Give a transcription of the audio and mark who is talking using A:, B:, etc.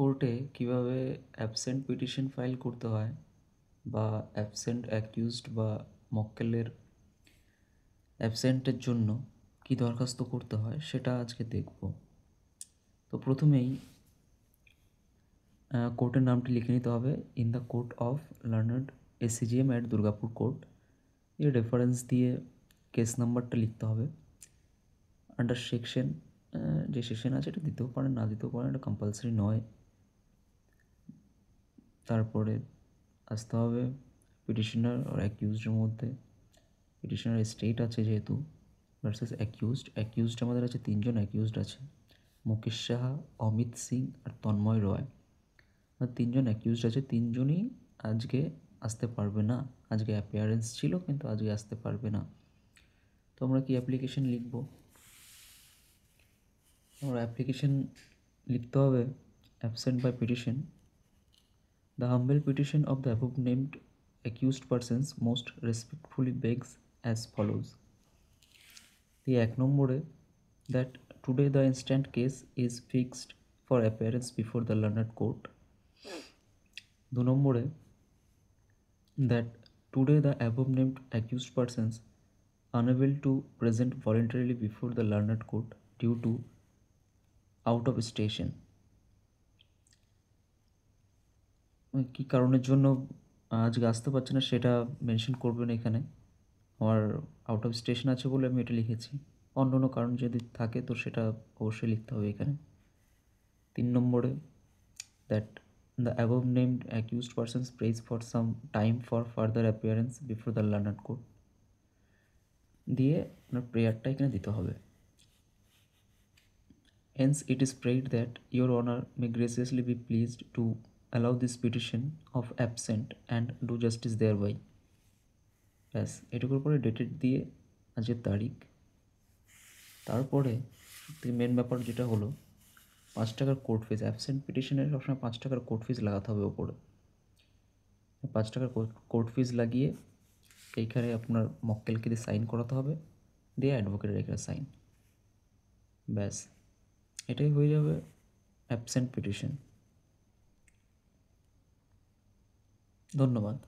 A: কোর্টে কীভাবে absent petition file করতে হয় বা অ্যাবসেন্ট অ্যাকিউজড বা মক্কেলের অ্যাবসেন্টের জন্য কী দরখাস্ত করতে হয় সেটা আজকে দেখব। তো প্রথমেই কোর্টের নামটি লিখে নিতে হবে, in the court of learned ACJM at Durgapur court. এর রেফারেন্স দিয়ে কেস নাম্বারটা লিখতে হবে। আন্ডার সেকশন, যে সেকশন আছে এটা দিতেও পারেন, না দিতেও পারেন, এটা কম্পালসারি নয়। তারপরে আসতে হবে পিটিশনার আর অ্যাকিউজডের মধ্যে। পিটিশনার স্টেট আছে যেহেতু, ভার্সেস অ্যাকিউজড আমাদের আছে তিনজন অ্যাকিউজড আছে, মুকেশ সাহা, অমিত সিং আর তন্ময় রয়। তিনজন অ্যাকিউজড আছে, তিনজনই আজকে আসতে পারবে না। আজকে অ্যাপিয়ারেন্স ছিল কিন্তু আজকে আসতে পারবে না। তো আমরা কি অ্যাপ্লিকেশন লিখব? আমরা অ্যাপ্লিকেশন লিখতে হবে absent by petition. The humble petition of the above named accused persons most respectfully begs as follows. The 1 নম্বরে that today the instant case is fixed for appearance before the learned court. 2 নম্বরে that today the above named accused persons unable to present voluntarily before the learned court due to out of station. কী কারণের জন্য আজকে আসতে পারছে না সেটা mention করবেন এখানে। আমার আউট অফ স্টেশন আছে বলে আমি এটা লিখেছি, অন্য কোনো কারণ যদি থাকে তো সেটা অবশ্যই লিখতে হবে এখানে। 3 নম্বরে that the above named accused persons pray for some time for further appearance before the learned court দিয়ে আপনার প্রেয়ারটা এখানে দিতে হবে। Hence it is prayed that your honour may graciously be pleased to allow this petition of absent and do justice thereby. ব্যাস, এটুকুর পরে dated দিয়ে আজকের তারিখ। তারপরে সবথেকে মেন ব্যাপার যেটা হলো 5 টাকার কোর্ট ফিস। অ্যাবসেন্ট পিটিশনের সবসময় 5 টাকার কোর্ট ফিস লাগাতে হবে ওপরে। 5 টাকার কোর্ট ফিস লাগিয়ে এইখানে আপনার মক্কেলকে দিয়ে সাইন করাতে হবে, দিয়ে অ্যাডভোকেটের এখানে সাইন। ব্যাস, এটাই হয়ে যাবে অ্যাবসেন্ট পিটিশন। ধন্যবাদ।